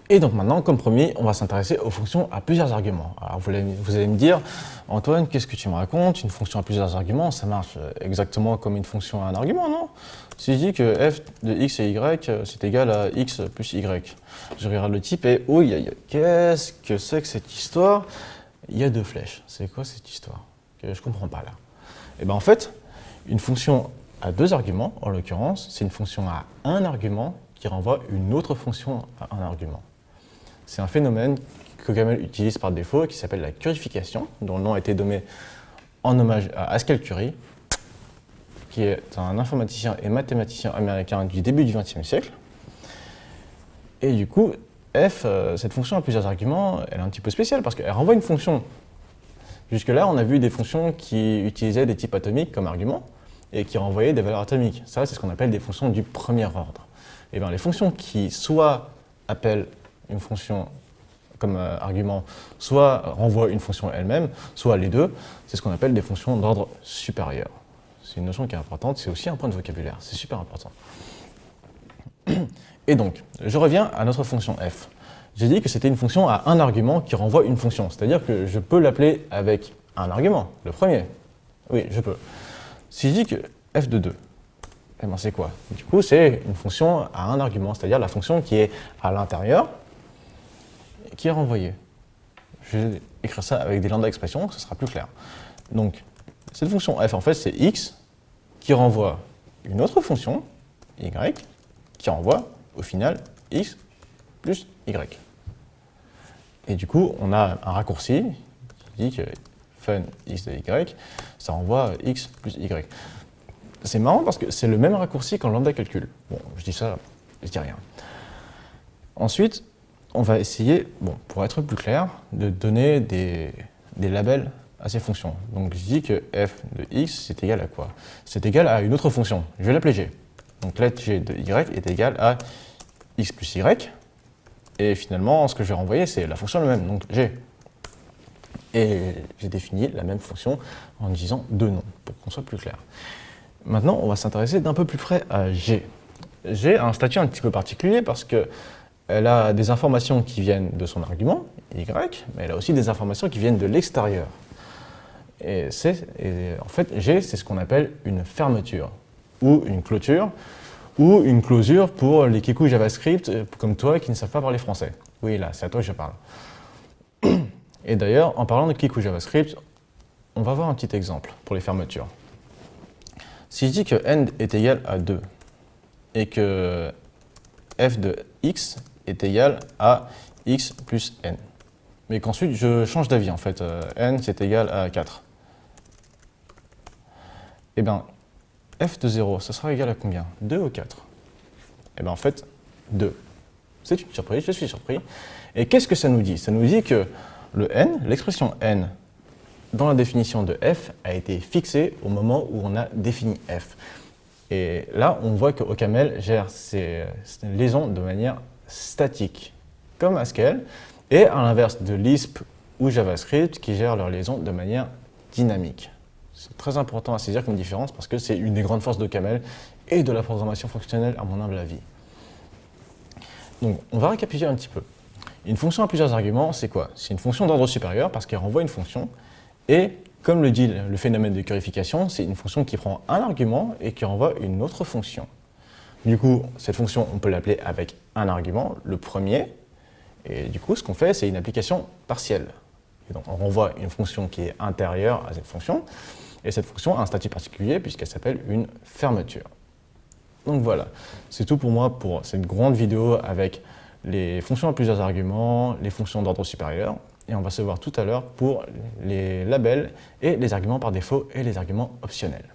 Et donc maintenant, comme promis, on va s'intéresser aux fonctions à plusieurs arguments. Alors vous allez me dire, Antoine, qu'est-ce que tu me racontes? Une fonction à plusieurs arguments, ça marche exactement comme une fonction à un argument, non? Si je dis que f de x et y, c'est égal à x plus y, je regarde le type et oh, qu'est-ce que c'est que cette histoire? Il y a deux flèches. C'est quoi cette histoire? Que je comprends pas là. Et bien en fait, une fonction à deux arguments, en l'occurrence, c'est une fonction à un argument qui renvoie une autre fonction à un argument. C'est un phénomène que OCaml utilise par défaut et qui s'appelle la curification, dont le nom a été donné en hommage à Haskell Curry, qui est un informaticien et mathématicien américain du début du XXe siècle. Et du coup, f, cette fonction à plusieurs arguments, elle est un petit peu spéciale parce qu'elle renvoie une fonction. Jusque-là, on a vu des fonctions qui utilisaient des types atomiques comme argument et qui renvoyaient des valeurs atomiques. Ça, c'est ce qu'on appelle des fonctions du premier ordre. Et bien, les fonctions qui soit appellent une fonction comme argument, soit renvoient une fonction elle-même, soit les deux, c'est ce qu'on appelle des fonctions d'ordre supérieur. C'est une notion qui est importante, c'est aussi un point de vocabulaire, c'est super important. Et donc, je reviens à notre fonction f. J'ai dit que c'était une fonction à un argument qui renvoie une fonction, c'est-à-dire que je peux l'appeler avec un argument, le premier. Oui, je peux. Si je dis que f de 2, eh ben c'est quoi? Du coup, c'est une fonction à un argument, c'est-à-dire la fonction qui est à l'intérieur et qui est renvoyée. Je vais écrire ça avec des lambda expressions, ce sera plus clair. Donc, cette fonction f, en fait, c'est x qui renvoie une autre fonction, y, qui renvoie au final x plus y. Et du coup, on a un raccourci qui dit que fun x de y, ça renvoie x plus y. C'est marrant parce que c'est le même raccourci qu'en lambda calcul. Bon, je dis ça, je dis rien. Ensuite, on va essayer, bon, pour être plus clair, de donner des labels à ces fonctions. Donc je dis que f de x, c'est égal à quoi? C'est égal à une autre fonction. Je vais l'appeler g. Donc let g de y est égal à x plus y. Et finalement, ce que je vais renvoyer, c'est la fonction elle-même, donc g. Et j'ai défini la même fonction en utilisant deux noms, pour qu'on soit plus clair. Maintenant, on va s'intéresser d'un peu plus près à g. G a un statut un petit peu particulier parce qu'elle a des informations qui viennent de son argument, y, mais elle a aussi des informations qui viennent de l'extérieur. Et en fait, G, c'est ce qu'on appelle une fermeture, ou une clôture, ou une closure pour les kikous JavaScript comme toi qui ne savent pas parler français. Oui, là, c'est à toi que je parle. Et d'ailleurs, en parlant de kikous JavaScript, on va voir un petit exemple pour les fermetures. Si je dis que n est égal à 2 et que f de x est égal à x plus n, mais qu'ensuite je change d'avis, en fait, n c'est égal à 4, eh bien, f de 0, ça sera égal à combien? 2 ou 4? Eh bien, en fait, 2. C'est une surprise, je suis surpris. Et qu'est-ce que ça nous dit? Ça nous dit que le n, l'expression n, dans la définition de f, a été fixée au moment où on a défini f. Et là, on voit que OCaml gère ces liaisons de manière statique, comme Haskell, et à l'inverse de Lisp ou JavaScript, qui gèrent leurs liaisons de manière dynamique. C'est très important à saisir comme différence parce que c'est une des grandes forces d'OCaml et de la programmation fonctionnelle à mon humble avis. Donc, on va récapituler un petit peu. Une fonction à plusieurs arguments, c'est quoi? C'est une fonction d'ordre supérieur parce qu'elle renvoie une fonction et, comme le dit le phénomène de curification, c'est une fonction qui prend un argument et qui renvoie une autre fonction. Du coup, cette fonction, on peut l'appeler avec un argument, le premier, et du coup, ce qu'on fait, c'est une application partielle. Et donc, on renvoie une fonction qui est intérieure à cette fonction, et cette fonction a un statut particulier puisqu'elle s'appelle une fermeture. Donc voilà, c'est tout pour moi pour cette grande vidéo avec les fonctions à plusieurs arguments, les fonctions d'ordre supérieur, et on va se voir tout à l'heure pour les labels et les arguments par défaut et les arguments optionnels.